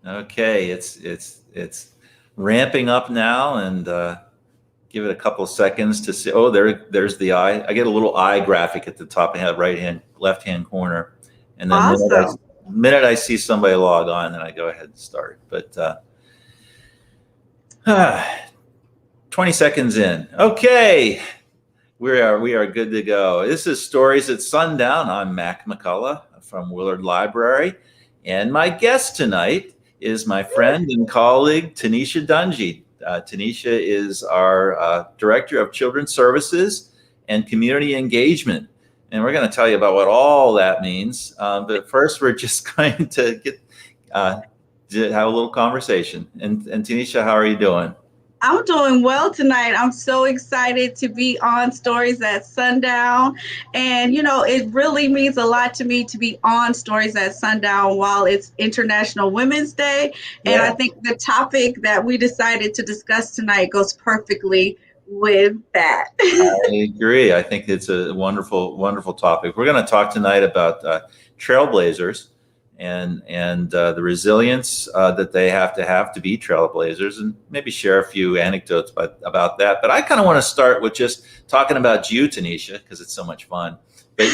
Okay, it's ramping up now, and give it a couple of seconds to see. Oh, there's the eye. I get a little eye graphic at the top of the left hand corner, and then Awesome. minute I see somebody log on, then I go ahead and start. But 20 seconds in. Okay, we are good to go. This is Stories at Sundown. I'm Mac McCullough from Willard Library, and my guest tonight is my friend and colleague Tynisha Dungey. Tynisha is our Director of Children's Services and Community Engagement, and we're going to tell you about what all that means. But first, we're just going to to have a little conversation. And Tynisha, how are you doing? I'm doing well tonight. I'm so excited to be on Stories at Sundown. And, it really means a lot to me to be on Stories at Sundown while it's International Women's Day. And I Yeah. think the topic that we decided to discuss tonight goes perfectly with that. I agree. I think it's a wonderful, wonderful topic. We're going to talk tonight about trailblazers and the resilience that they have to be trailblazers, and maybe share a few anecdotes about that. But I kind of want to start with just talking about you, Tynisha, because it's so much fun. But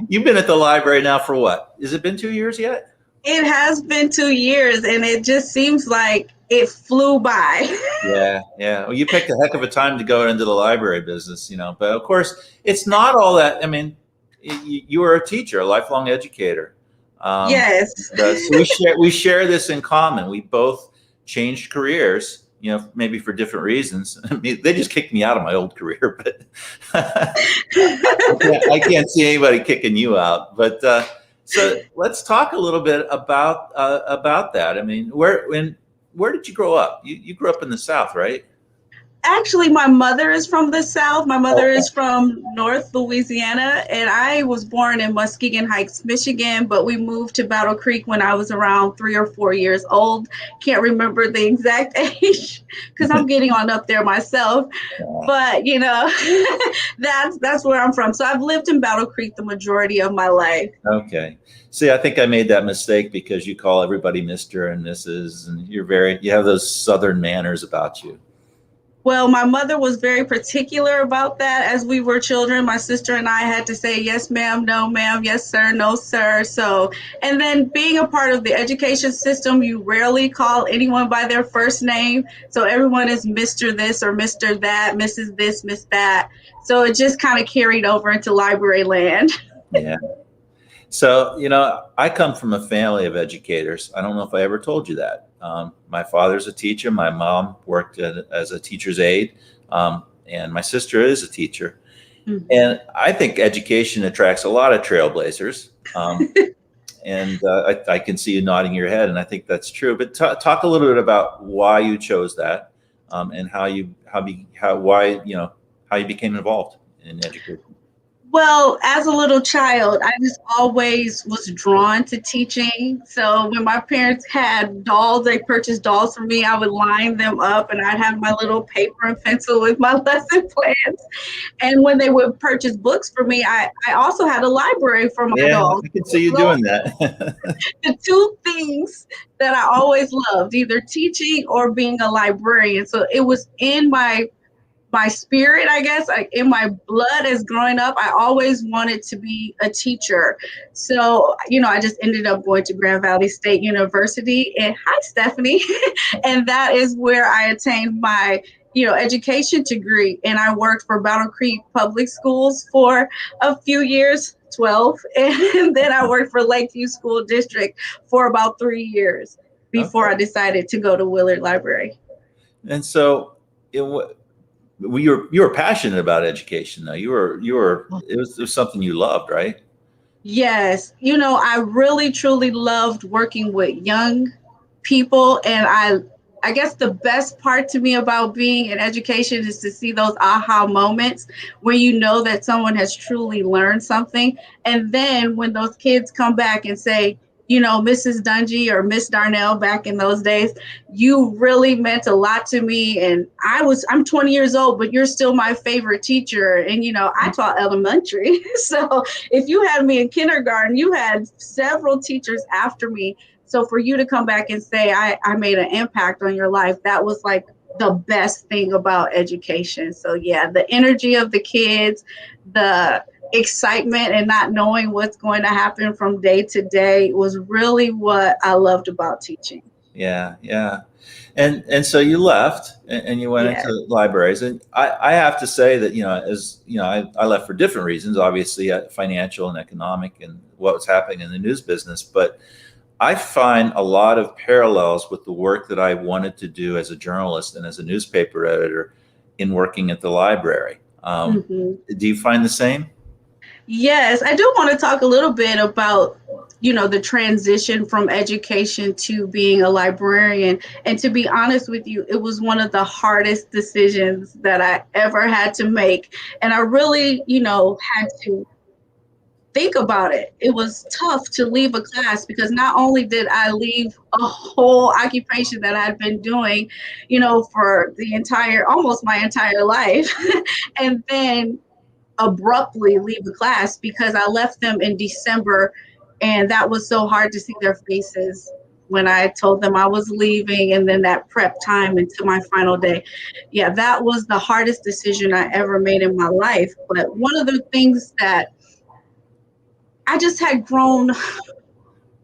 you've been at the library now for what? Has it been 2 years yet? It has been 2 years, and it just seems like it flew by. Yeah, yeah. Well, you picked a heck of a time to go into the library business, But of course, it's not all that. I mean, you were a teacher, a lifelong educator. Yes. So we share this in common. We both changed careers, maybe for different reasons. I mean, they just kicked me out of my old career, but I can't see anybody kicking you out. But so let's talk a little bit about that. I mean, where did you grow up? You grew up in the South, right? Actually, my mother is from the South. My mother is from North Louisiana, and I was born in Muskegon Heights, Michigan, but we moved to Battle Creek when I was around 3 or 4 years old. Can't remember the exact age because I'm getting on up there myself. But, that's where I'm from. So I've lived in Battle Creek the majority of my life. Okay. See, I think I made that mistake because you call everybody Mr. and Mrs. and you have those Southern manners about you. Well, my mother was very particular about that. As we were children, my sister and I had to say, yes, ma'am, no, ma'am, yes, sir, no, sir. So, and then being a part of the education system, you rarely call anyone by their first name. So everyone is Mr. this or Mr. that, Mrs. this, Miss that. So it just kind of carried over into library land. Yeah. So, I come from a family of educators. I don't know if I ever told you that. My father's a teacher. My mom worked as a teacher's aide, and my sister is a teacher. Mm-hmm. And I think education attracts a lot of trailblazers. And I can see you nodding your head, and I think that's true. But talk a little bit about why you chose that, and how you became involved in education. Well, as a little child, I just always was drawn to teaching. So when my parents had dolls, they purchased dolls for me, I would line them up and I'd have my little paper and pencil with my lesson plans. And when they would purchase books for me, I also had a library for my dolls. I can see you doing that. The two things that I always loved, either teaching or being a librarian. So it was in my spirit, I guess, in my blood as growing up. I always wanted to be a teacher. So, I just ended up going to Grand Valley State University. And hi, Stephanie. And that is where I attained my, education degree. And I worked for Battle Creek Public Schools for a few years, 12. And then I worked for Lakeview School District for about 3 years before I decided to go to Willard Library. And so you were passionate about education, though. It was something you loved, right? Yes. I really, truly loved working with young people. And I guess the best part to me about being in education is to see those aha moments where you know that someone has truly learned something. And then when those kids come back and say, Mrs. Dungey or Miss Darnell back in those days, you really meant a lot to me. And I'm 20 years old, but you're still my favorite teacher. And, I taught elementary. So if you had me in kindergarten, you had several teachers after me. So for you to come back and say, I made an impact on your life, that was like the best thing about education. So yeah, the energy of the kids, the excitement and not knowing what's going to happen from day to day was really what I loved about teaching. Yeah, yeah. And so you left and you went Yeah. into libraries. And I have to say that, as I left for different reasons, obviously financial and economic and what was happening in the news business. But I find a lot of parallels with the work that I wanted to do as a journalist and as a newspaper editor in working at the library. Mhm. Do you find the same? Yes, I do want to talk a little bit about, the transition from education to being a librarian. And to be honest with you, it was one of the hardest decisions that I ever had to make. And I really, had to think about it. It was tough to leave a class because not only did I leave a whole occupation that I'd been doing, for almost my entire life, and then abruptly leave the class because I left them in December, and that was so hard to see their faces when I told them I was leaving, and then that prep time into my final day. Yeah, that was the hardest decision I ever made in my life. But one of the things that I just had grown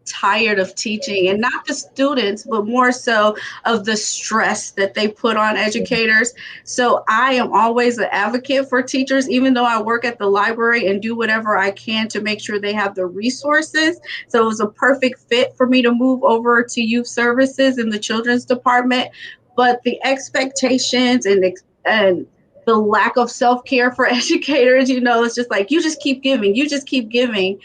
tired of teaching, and not the students, but more so of the stress that they put on educators. So I am always an advocate for teachers, even though I work at the library and do whatever I can to make sure they have the resources. So it was a perfect fit for me to move over to youth services in the children's department. But the expectations and the lack of self-care for educators, it's just like, you just keep giving, you just keep giving.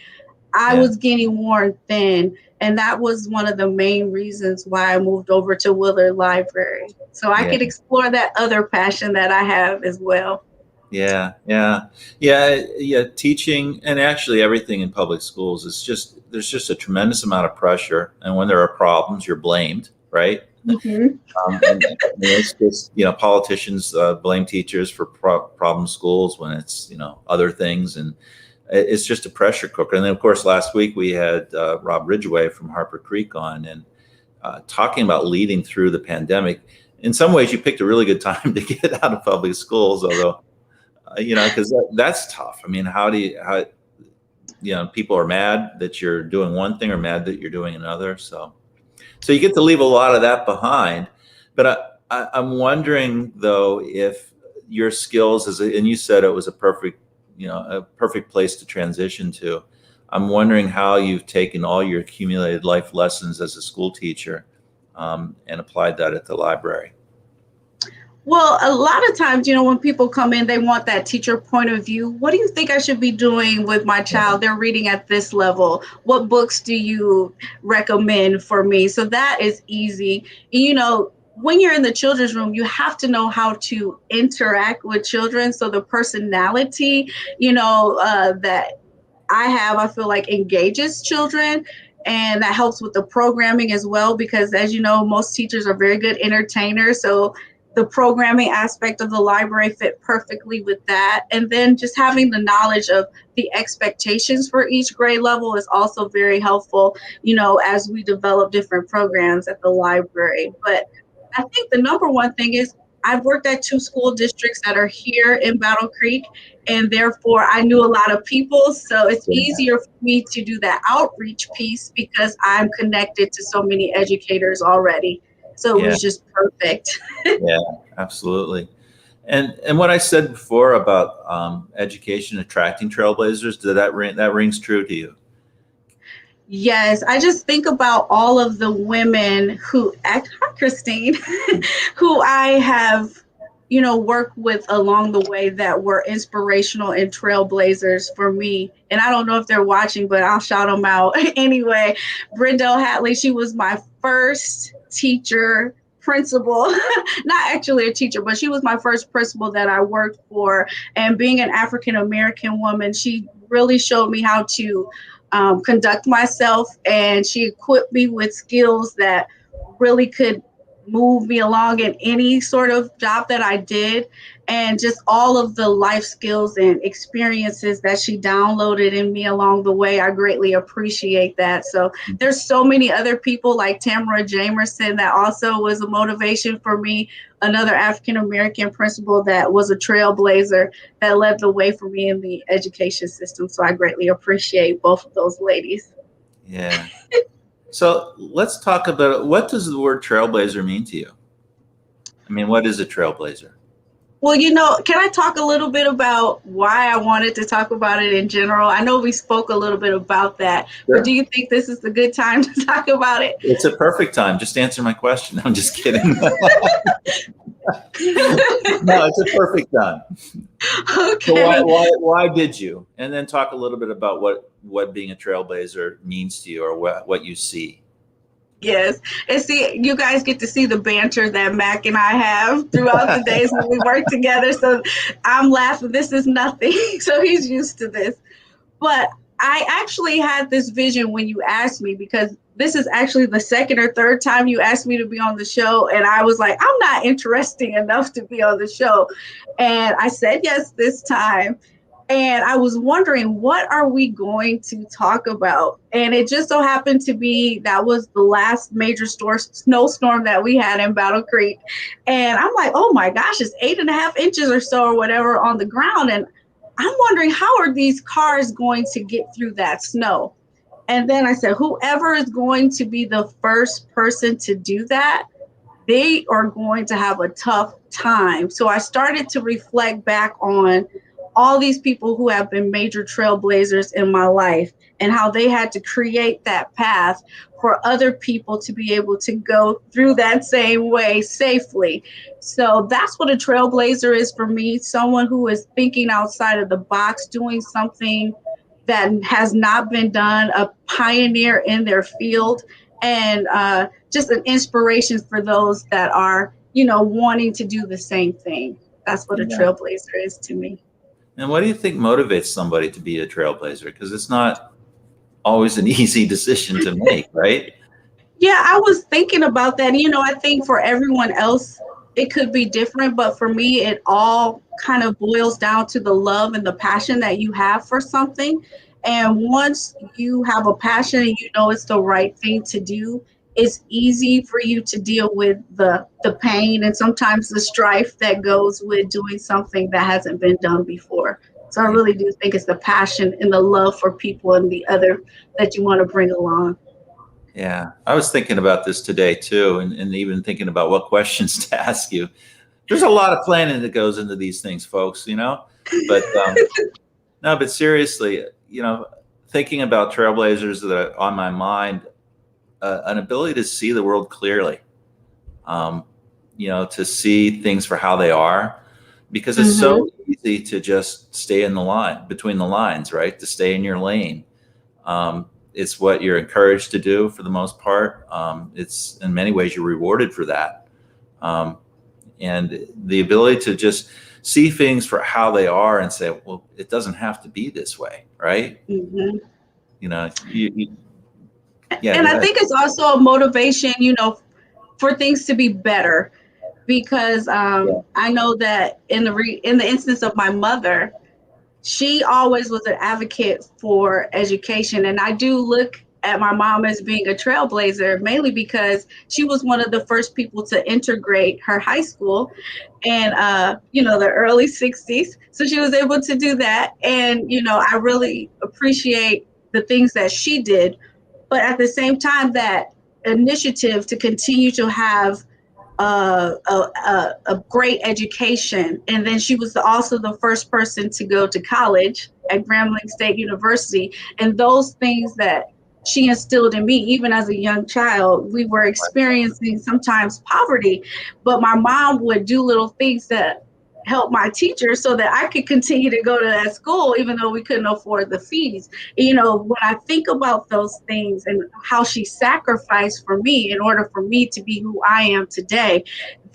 I Yeah, was getting worn thin. And that was one of the main reasons why I moved over to Willard Library. So I yeah. could explore that other passion that I have as well. Yeah, yeah, yeah, yeah. Teaching and actually everything in public schools is just there's just a tremendous amount of pressure, and when there are problems, you're blamed, right? Mhm. And it's just politicians blame teachers for problem schools when it's other things, and it's just a pressure cooker. And then of course last week we had Rob Ridgway from Harper Creek on, and talking about leading through the pandemic. In some ways, you picked a really good time to get out of public schools, although because that's tough. I mean, how people are mad that you're doing one thing or mad that you're doing another. So you get to leave a lot of that behind. But I'm wondering though if your skills and you said it was a perfect place to transition to. I'm wondering how you've taken all your accumulated life lessons as a school teacher and applied that at the library. Well, a lot of times, when people come in, they want that teacher point of view. What do you think I should be doing with my child? They're reading at this level. What books do you recommend for me? So that is easy. When you're in the children's room, you have to know how to interact with children. So the personality, that I feel like engages children. And that helps with the programming as well, because as you know, most teachers are very good entertainers. So the programming aspect of the library fit perfectly with that. And then just having the knowledge of the expectations for each grade level is also very helpful, as we develop different programs at the library. But I think the number one thing is I've worked at 2 school districts that are here in Battle Creek, and therefore I knew a lot of people. So it's Yeah, easier for me to do that outreach piece because I'm connected to so many educators already. So it yeah, was just perfect. yeah, absolutely. And what I said before about education attracting trailblazers, did that rings true to you? Yes, I just think about all of the women who act, hi, Christine, who I have, worked with along the way that were inspirational and trailblazers for me. And I don't know if they're watching, but I'll shout them out anyway. Brendel Hatley, she was my first teacher, principal, not actually a teacher, but she was my first principal that I worked for. And being an African American woman, she really showed me how to conduct myself, and she equipped me with skills that really could moved me along in any sort of job that I did. And just all of the life skills and experiences that she downloaded in me along the way, I greatly appreciate that. So there's so many other people like Tamara Jamerson that also was a motivation for me, another African-American principal that was a trailblazer that led the way for me in the education system. So I greatly appreciate both of those ladies. Yeah. So let's talk about, what does the word trailblazer mean to you? I mean, what is a trailblazer? Well, can I talk a little bit about why I wanted to talk about it in general? I know we spoke a little bit about that, Sure. but do you think this is a good time to talk about it? It's a perfect time. Just answer my question. I'm just kidding. No, it's a perfect time. Okay. So why did you? And then talk a little bit about what being a trailblazer means to you, or what you see. Yes. And see, you guys get to see the banter that Mac and I have throughout the days when we work together. So I'm laughing. This is nothing. So he's used to this. But I actually had this vision when you asked me, because this is actually the second or third time you asked me to be on the show. And I was like, I'm not interesting enough to be on the show. And I said yes this time. And I was wondering, what are we going to talk about? And it just so happened to be that was the last major snowstorm that we had in Battle Creek. And I'm like, oh my gosh, it's 8.5 inches or so or whatever on the ground. And I'm wondering, how are these cars going to get through that snow? And then I said, whoever is going to be the first person to do that, they are going to have a tough time. So I started to reflect back on all these people who have been major trailblazers in my life and how they had to create that path for other people to be able to go through that same way safely. So that's what a trailblazer is for me, someone who is thinking outside of the box, doing something that has not been done, a pioneer in their field, and just an inspiration for those that are, wanting to do the same thing. That's what a trailblazer is to me. And what do you think motivates somebody to be a trailblazer? Because it's not always an easy decision to make, right? Yeah, I was thinking about that. I think for everyone else, it could be different, but for me, it all kind of boils down to the love and the passion that you have for something. And once you have a passion and you know it's the right thing to do, it's easy for you to deal with the pain and sometimes the strife that goes with doing something that hasn't been done before. So I really do think it's the passion and the love for people and the other that you want to bring along. Yeah, I was thinking about this today too, and even thinking about what questions to ask you. There's a lot of planning that goes into these things, folks, but no, but seriously, thinking about trailblazers that are on my mind, an ability to see the world clearly, to see things for how they are, because it's so easy to just stay in the line, between the lines, right? To stay in your lane. It's what you're encouraged to do for the most part. It's in many ways you're rewarded for that. And the ability to just see things for how they are and say, well, it doesn't have to be this way, right? Mm-hmm. Yeah. And I think it's also a motivation, for things to be better, because I know that in the instance of my mother, she always was an advocate for education. And I do look at my mom as being a trailblazer, mainly because she was one of the first people to integrate her high school in, the early 60s. So she was able to do that. And, I really appreciate the things that she did. But at the same time, that initiative to continue to have a great education. And then she was also the first person to go to college at Grambling State University. And those things that she instilled in me, even as a young child, we were experiencing sometimes poverty, but my mom would do little things that help my teacher so that I could continue to go to that school, even though we couldn't afford the fees. When I think about those things and how she sacrificed for me in order for me to be who I am today,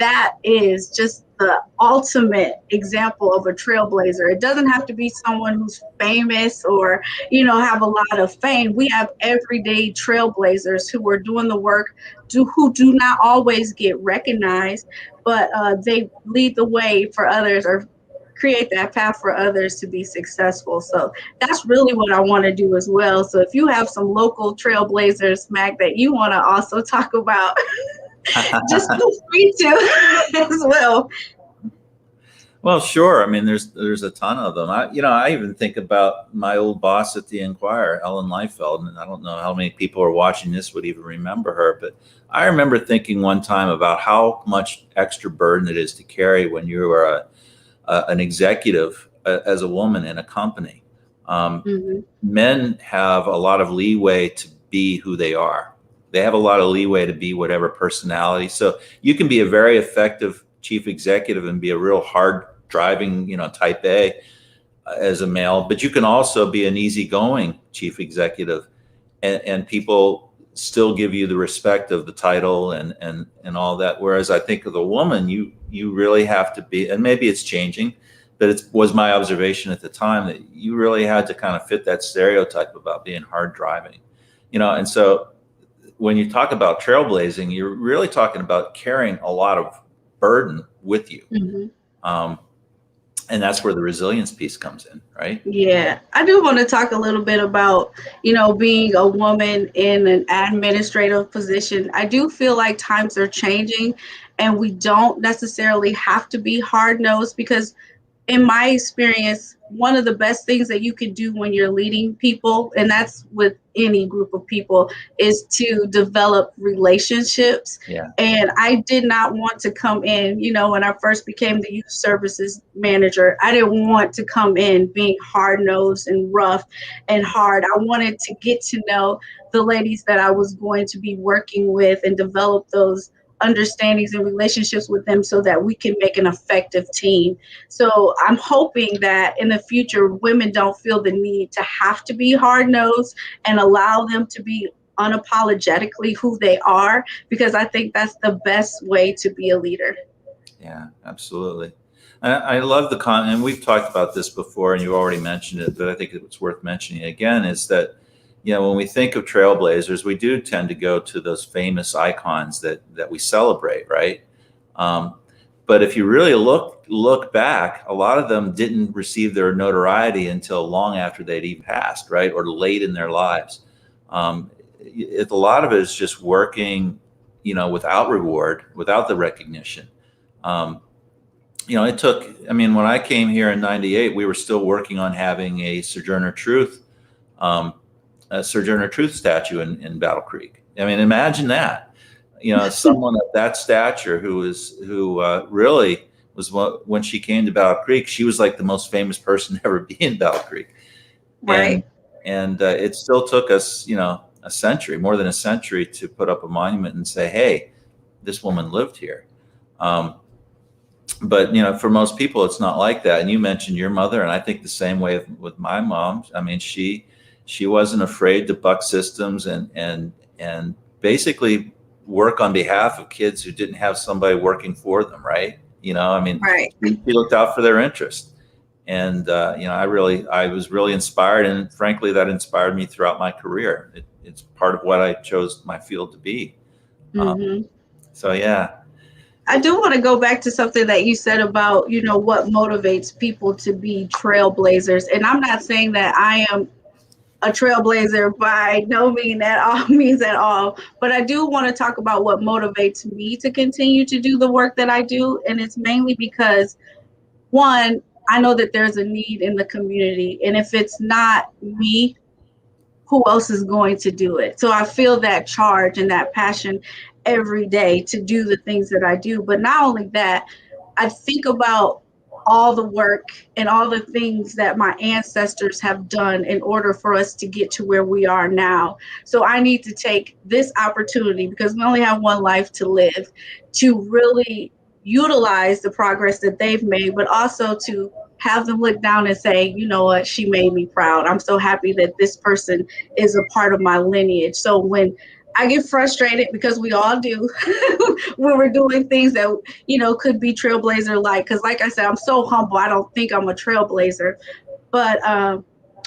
that is just the ultimate example of a trailblazer. It doesn't have to be someone who's famous or, have a lot of fame. We have everyday trailblazers who are doing the work, who do not always get recognized, but they lead the way for others, or create that path for others to be successful. So that's really what I want to do as well. So if you have some local trailblazers, Mac, that you want to also talk about, just feel free to as well. Well, sure. I mean, there's a ton of them. I even think about my old boss at the Enquirer, Ellen Liefeld, and I don't know how many people are watching this would even remember her, but I remember thinking one time about how much extra burden it is to carry when you are an executive as a woman in a company. Men have a lot of leeway to be who they are. They have a lot of leeway to be whatever personality. So you can be a very effective chief executive and be a real hard driving, type A as a male, but you can also be an easygoing chief executive, and people still give you the respect of the title and all that. Whereas I think of the woman, you really have to be, and maybe it's changing, but it was my observation at the time that you really had to kind of fit that stereotype about being hard driving, and so when you talk about trailblazing, you're really talking about carrying a lot of burden with you. And that's where the resilience piece comes in, right? Yeah, I do want to talk a little bit about, being a woman in an administrative position. I do feel like times are changing and we don't necessarily have to be hard-nosed, because in my experience, one of the best things that you can do when you're leading people, and that's with any group of people, is to develop relationships. Yeah. And I did not want to come in, when I first became the youth services manager, I didn't want to come in being hard-nosed and rough and hard. I wanted to get to know the ladies that I was going to be working with and develop those understandings and relationships with them so that we can make an effective team. So I'm hoping that in the future, women don't feel the need to have to be hard-nosed and allow them to be unapologetically who they are, because I think that's the best way to be a leader. Yeah, absolutely. I love the and we've talked about this before, and you already mentioned it, but I think it's worth mentioning again, is that when we think of trailblazers, we do tend to go to those famous icons that we celebrate, right? But if you really look back, a lot of them didn't receive their notoriety until long after they'd even passed, right? Or late in their lives. A lot of it is just working, without reward, without the recognition. It took, when I came here in '98, we were still working on having a Sojourner Truth statue in Battle Creek. Imagine that. Someone of that stature who really was, when she came to Battle Creek, she was like the most famous person to ever be in Battle Creek. Right. And it still took us, a century, more than a century, to put up a monument and say, hey, this woman lived here. But, for most people, it's not like that. And you mentioned your mother, and I think the same way with my mom. She wasn't afraid to buck systems and basically work on behalf of kids who didn't have somebody working for them, right? Right. She looked out for their interest. And, I was really inspired. And frankly, that inspired me throughout my career. It's part of what I chose my field to be. So, yeah. I do want to go back to something that you said about, what motivates people to be trailblazers. And I'm not saying that I am a trailblazer by no means at all. But I do want to talk about what motivates me to continue to do the work that I do. And it's mainly because, one, I know that there's a need in the community. And if it's not me, who else is going to do it? So I feel that charge and that passion every day to do the things that I do. But not only that, I think about all the work and all the things that my ancestors have done in order for us to get to where we are now. So I need to take this opportunity, because we only have one life to live, to really utilize the progress that they've made, but also to have them look down and say, you know what, she made me proud. I'm so happy that this person is a part of my lineage. So when I get frustrated because we all do when we're doing things that, could be trailblazer like. Because, like I said, I'm so humble. I don't think I'm a trailblazer. But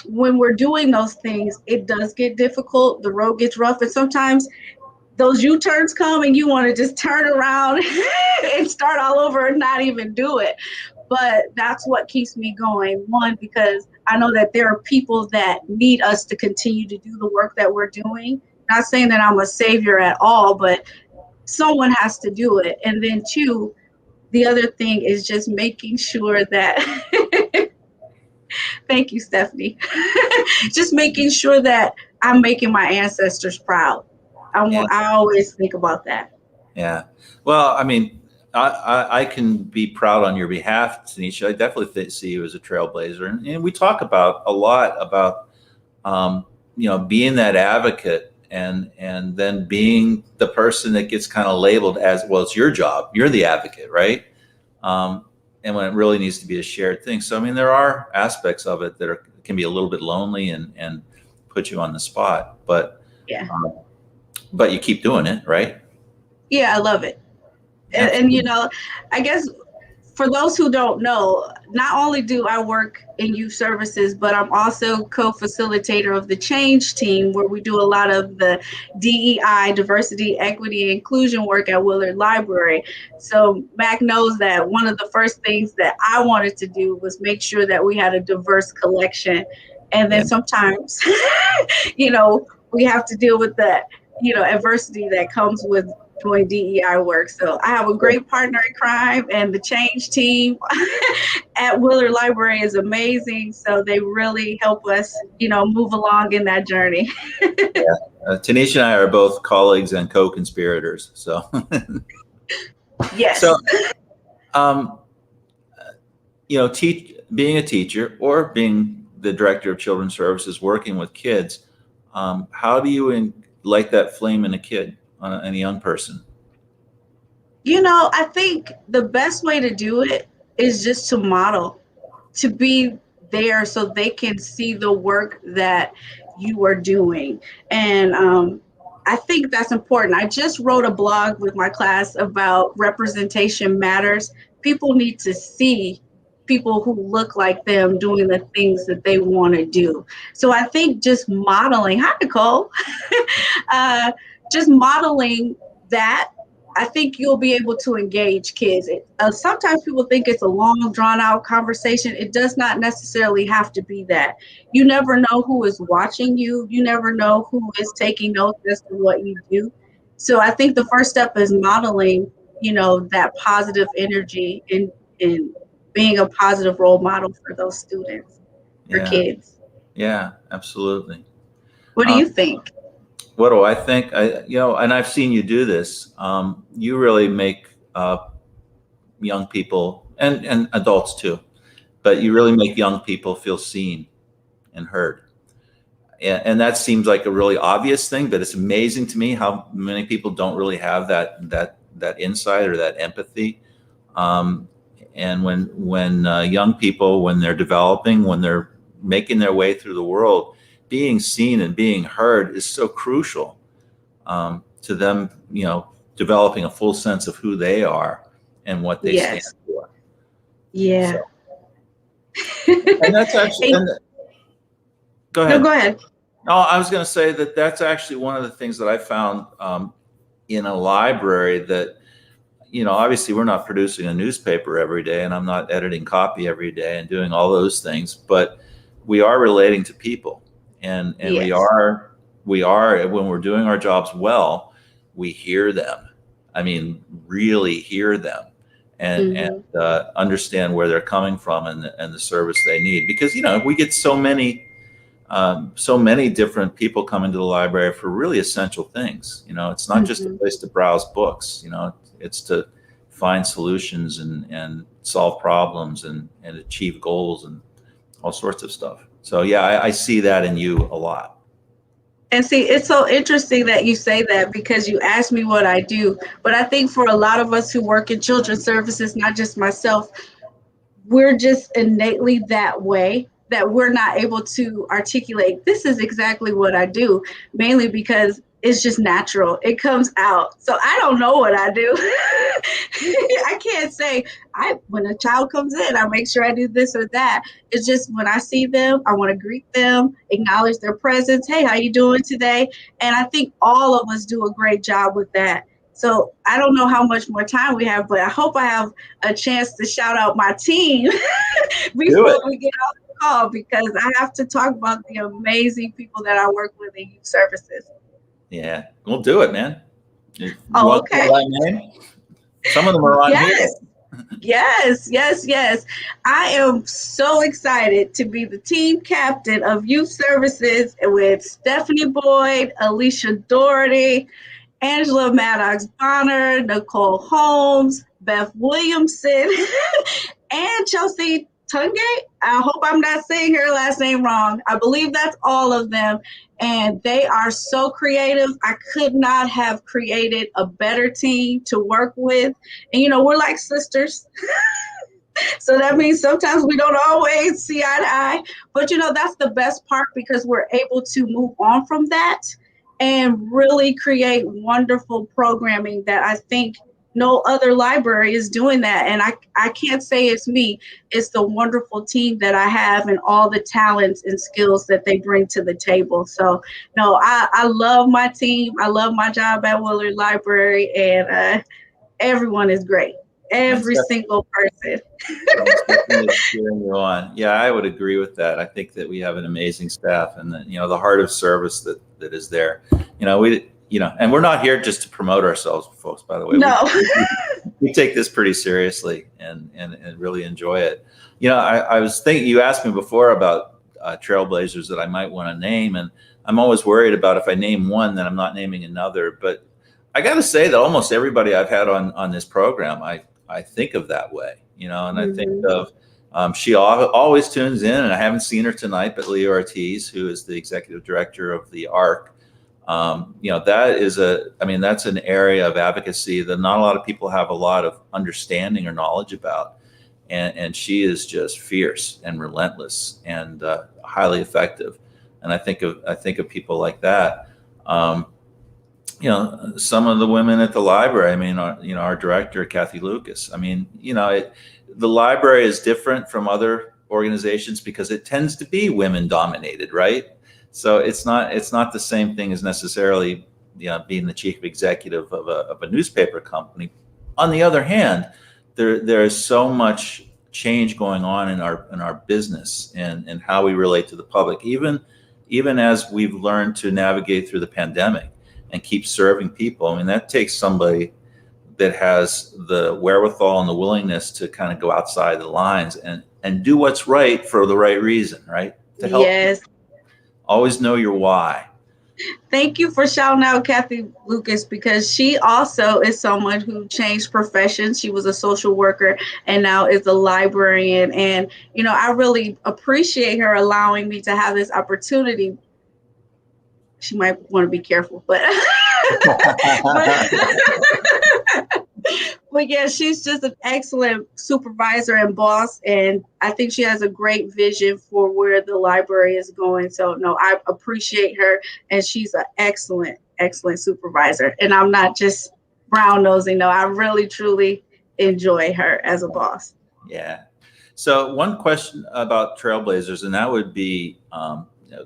when we're doing those things, it does get difficult. The road gets rough. And sometimes those U-turns come and you want to just turn around and start all over and not even do it. But that's what keeps me going. One, because I know that there are people that need us to continue to do the work that we're doing. Not saying that I'm a savior at all, but someone has to do it. And then two, the other thing is just making sure that, thank you, Stephanie, just making sure that I'm making my ancestors proud. I always think about that. Yeah. Well, I mean, I can be proud on your behalf, Tynisha. I definitely see you as a trailblazer. And we talk about a lot about, being that advocate and then being the person that gets kind of labeled as, well, it's your job. You're the advocate, right? And when it really needs to be a shared thing. So, I mean, there are aspects of it that can be a little bit lonely and put you on the spot, but you keep doing it, right? Yeah, I love it. And I guess for those who don't know, not only do I work in youth services, but I'm also co-facilitator of the Change team, where we do a lot of the DEI, diversity, equity, inclusion work at Willard Library. So Mac knows that one of the first things that I wanted to do was make sure that we had a diverse collection. And then sometimes, we have to deal with that, adversity that comes with doing DEI work. So I have a great partner in crime, and the Change team at Willard Library is amazing. So they really help us, move along in that journey. Tynisha and I are both colleagues and co-conspirators. So yes. So, being a teacher or being the director of children's services, working with kids, how do you light that flame in a kid? In a young person? I think the best way to do it is just to model, to be there so they can see the work that you are doing. And I think that's important. I just wrote a blog with my class about representation matters. People need to see people who look like them doing the things that they want to do. So I think just modeling, hi, Nicole, just modeling that, I think you'll be able to engage kids. Sometimes people think it's a long, drawn-out conversation. It does not necessarily have to be that. You never know who is watching you. You never know who is taking notes as to what you do. So I think the first step is modeling, that positive energy and being a positive role model for those students, for kids. Yeah, absolutely. What do you think? What do I think? And I've seen you do this. You really make young people and adults too, but you really make young people feel seen and heard. And that seems like a really obvious thing, but it's amazing to me how many people don't really have that insight or that empathy. And when young people, when they're developing, when they're making their way through the world, being seen and being heard is so crucial to them, developing a full sense of who they are and what they stand for. Yeah. So, and that's actually, go ahead. No, go ahead. No, I was going to say that's actually one of the things that I found in a library that, obviously we're not producing a newspaper every day, and I'm not editing copy every day and doing all those things, but we are relating to people. And we are when we're doing our jobs well, we hear them. I mean, really hear them and understand where they're coming from and the service they need. Because we get so many different people come into the library for really essential things. It's not just a place to browse books. It's to find solutions and solve problems and achieve goals and all sorts of stuff. So yeah, I see that in you a lot. And see, it's so interesting that you say that, because you asked me what I do. But I think for a lot of us who work in children's services, not just myself, we're just innately that way, that we're not able to articulate, this is exactly what I do, mainly because it's just natural. It comes out. So I don't know what I do. I can't say when a child comes in, I make sure I do this or that. It's just when I see them, I want to greet them, acknowledge their presence. Hey, how you doing today? And I think all of us do a great job with that. So I don't know how much more time we have, but I hope I have a chance to shout out my team before we get off the call, because I have to talk about the amazing people that I work with in youth services. Yeah, we'll do it, man. Oh, okay. Name? Some of them are on here. Yes. I am so excited to be the team captain of youth services with Stephanie Boyd, Alicia Doherty, Angela Maddox Bonner, Nicole Holmes, Beth Williamson, and Chelsea Dungey. I hope I'm not saying her last name wrong. I believe that's all of them. And they are so creative. I could not have created a better team to work with. And, we're like sisters. So that means sometimes we don't always see eye to eye. But, that's the best part, because we're able to move on from that and really create wonderful programming that I think no other library is doing that. And I can't say it's me. It's the wonderful team that I have and all the talents and skills that they bring to the table. So, no, I love my team. I love my job at Willard Library, and everyone is great. Every single person. Yeah, I would agree with that. I think that we have an amazing staff, and the heart of service that is there. And we're not here just to promote ourselves, folks, by the way. No. We take this pretty seriously and really enjoy it. I was thinking, you asked me before about Trailblazers that I might want to name, and I'm always worried about if I name one, then I'm not naming another. But I got to say that almost everybody I've had on this program, I think of that way, and I think of, she always tunes in, and I haven't seen her tonight, but Leah Ortiz, who is the executive director of the ARC, that's an area of advocacy that not a lot of people have a lot of understanding or knowledge about. And she is just fierce and relentless and highly effective. And I think of people like that. Some of the women at the library, our director, Kathy Lucas, the library is different from other organizations because it tends to be women dominated, right? So it's not the same thing as necessarily, being the chief executive of a newspaper company. On the other hand, there is so much change going on in our business and how we relate to the public, even as we've learned to navigate through the pandemic and keep serving people. That takes somebody that has the wherewithal and the willingness to kind of go outside the lines and do what's right for the right reason, right? To help. Yes. Always know your why. Thank you for shouting out Kathy Lucas, because she also is someone who changed professions. She was a social worker and now is a librarian. And, I really appreciate her allowing me to have this opportunity. She might want to be careful, but but yeah, she's just an excellent supervisor and boss, and I think she has a great vision for where the library is going. So no, I appreciate her, and she's an excellent supervisor. And I'm not just brown nosing. No, I really truly enjoy her as a boss. Yeah. So one question about Trailblazers, and that would be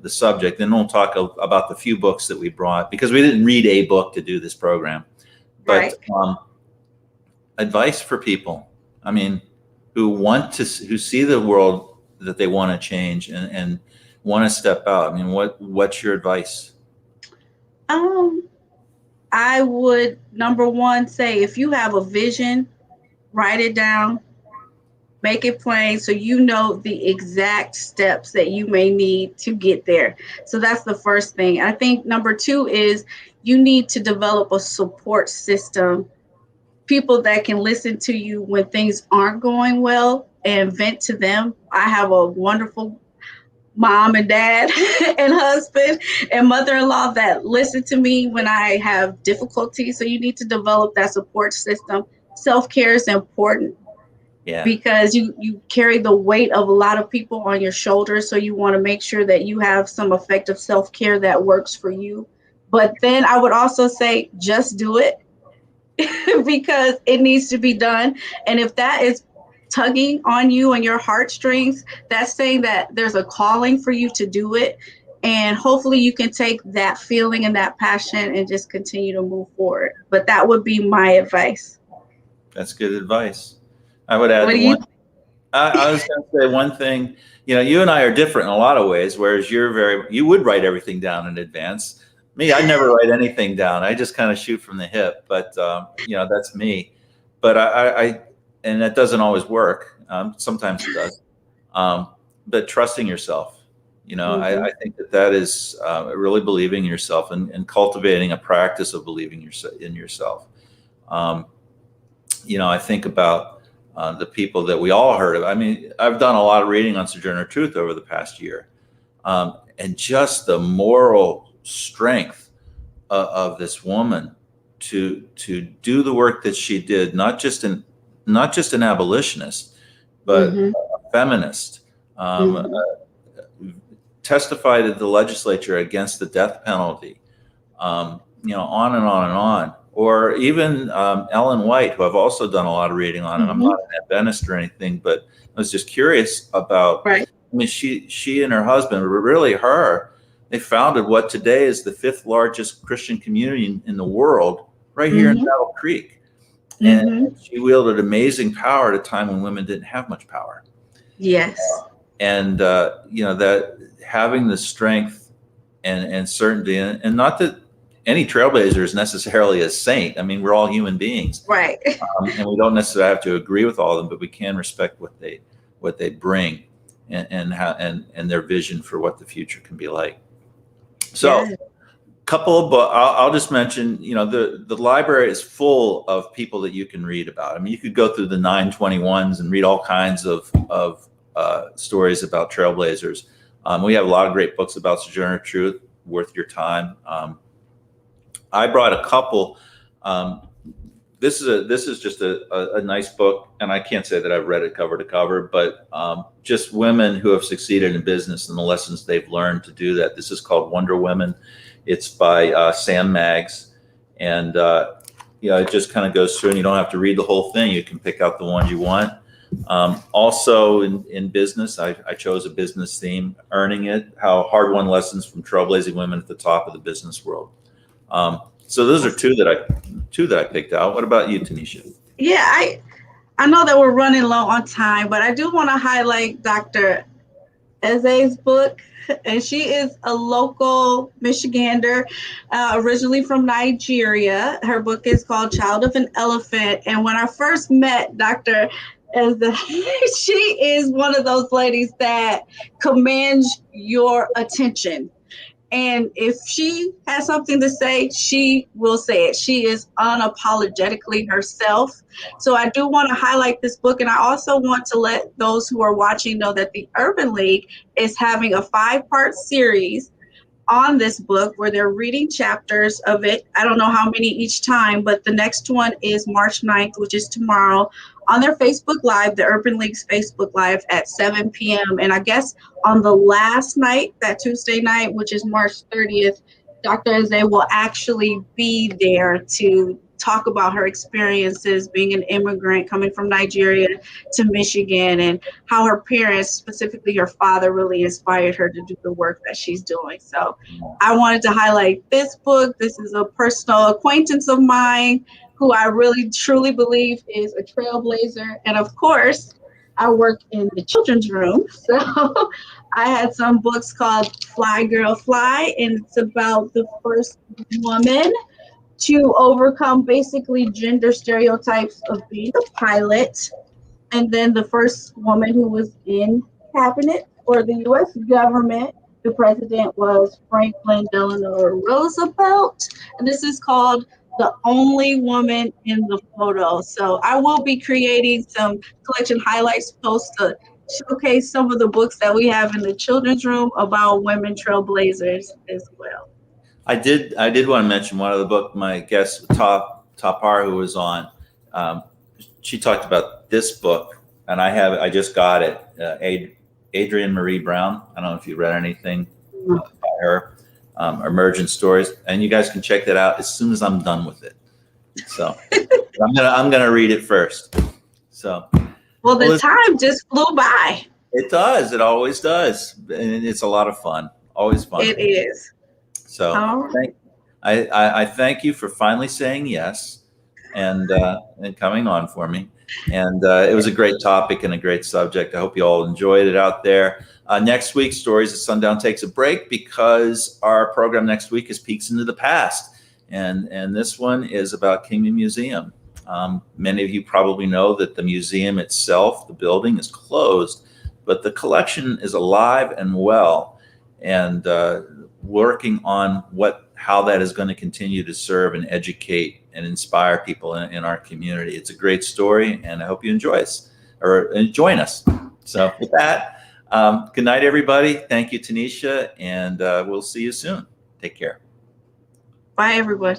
the subject. Then we'll talk about the few books that we brought, because we didn't read a book to do this program. But right. Advice for people, who see the world that they want to change and want to step out. What's your advice? I would, number one, say, if you have a vision, write it down, make it plain so you know the exact steps that you may need to get there. So that's the first thing. I think number two is you need to develop a support system, people that can listen to you when things aren't going well and vent to them. I have a wonderful mom and dad and husband and mother-in-law that listen to me when I have difficulty. So you need to develop that support system. Self-care is important. Yeah. Because you carry the weight of a lot of people on your shoulders. So you want to make sure that you have some effective self-care that works for you. But then I would also say, just do it because it needs to be done. And if that is tugging on you and your heartstrings, that's saying that there's a calling for you to do it. And hopefully you can take that feeling and that passion and just continue to move forward. But that would be my advice. That's good advice. I would add What the do you? one. I was going to say one thing. You know, you and I are different in a lot of ways. Whereas you would write everything down in advance. Me, I never write anything down. I just kind of shoot from the hip. But you know, that's me. But and that doesn't always work. Sometimes it does. But trusting yourself. You know, Mm-hmm. I think that is really believing in yourself and cultivating a practice of believing in yourself. You know, I think about the people that we all heard of. I mean, I've done a lot of reading on Sojourner Truth over the past year, and just the moral strength of this woman to do the work that she did, not just an abolitionist, but Mm-hmm. a feminist. Mm-hmm. Testified at the legislature against the death penalty. You know, on and on and on. Or even Ellen White, who I've also done a lot of reading on, and I'm Mm-hmm. not an Adventist or anything, but I was just curious about. Right. I mean, she and her husband, but really her, they founded what today is the 5th largest Christian community in the world, right here in Mm-hmm. Battle Creek. And Mm-hmm. she wielded amazing power at a time when women didn't have much power. Yes. And you know, that having the strength and certainty, and not that any trailblazer is necessarily a saint. I mean, we're all human beings, Right. and we don't necessarily have to agree with all of them, but we can respect what they bring and their vision for what the future can be like. So, Yes. couple of books. I'll just mention. You know, the library is full of people that you can read about. I mean, you could go through the 921s and read all kinds of stories about trailblazers. We have a lot of great books about Sojourner Truth, worth your time. I brought a couple. This is just a nice book, and I can't say that I've read it cover to cover, but just women who have succeeded in business and the lessons they've learned to do that. This is called Wonder Women. It's by Sam Maggs, and yeah, it just kind of goes through, and you don't have to read the whole thing. You can pick out the ones you want. Also in business, I chose a business theme, Earning It, how hard-won lessons from trailblazing women at the top of the business world. So those are two that I picked out. What about you, Tynisha? Yeah, I know that we're running low on time, but I do want to highlight Dr. Eze's book, and she is a local Michigander, originally from Nigeria. Her book is called Child of an Elephant, and when I first met Dr. Eze, she is one of those ladies that commands your attention. And if she has something to say, she will say it. She is unapologetically herself. So I do want to highlight this book. And I also want to let those who are watching know that the Urban League is having a 5-part series on this book where they're reading chapters of it. I don't know how many each time, but the next one is March 9th, which is tomorrow, on their Facebook Live, the Urban League's Facebook Live at 7 p.m. And I guess on the last night, that Tuesday night, which is March 30th, Dr. Eze will actually be there to talk about her experiences being an immigrant coming from Nigeria to Michigan, and how her parents, specifically her father, really inspired her to do the work that she's doing. So I wanted to highlight this book. This is a personal acquaintance of mine who I really truly believe is a trailblazer. And of course, I work in the children's room. So I had some books called Fly Girl Fly, and it's about the first woman to overcome basically gender stereotypes of being a pilot. And then the first woman who was in cabinet for the U.S. government, the president was Franklin Delano Roosevelt. And this is called The Only Woman in the Photo. So I will be creating some collection highlights posts to showcase some of the books that we have in the children's room about women trailblazers as well. I did want to mention one other book. My guest Tapar, who was on, she talked about this book, and I just got it. Adrienne Marie Brown. I don't know if you read anything by her. emergent stories, and you guys can check that out as soon as I'm done with it. So I'm gonna read it first. So well, the time just flew by. It does. It always does, and it's a lot of fun. Always fun. It is. So I thank you for finally saying yes and coming on for me. And it was a great topic and a great subject. I hope you all enjoyed it out there. Next week, Stories at Sundown takes a break because our program next week is Peeks into the Past. And this one is about Kingman Museum. Many of you probably know that the museum itself, the building, is closed, but the collection is alive and well, and working on how that is going to continue to serve and educate and inspire people in our community. It's a great story, and I hope you enjoy us or join us. So with that, good night, everybody. Thank you, Tynisha, and we'll see you soon. Take care. Bye, everyone.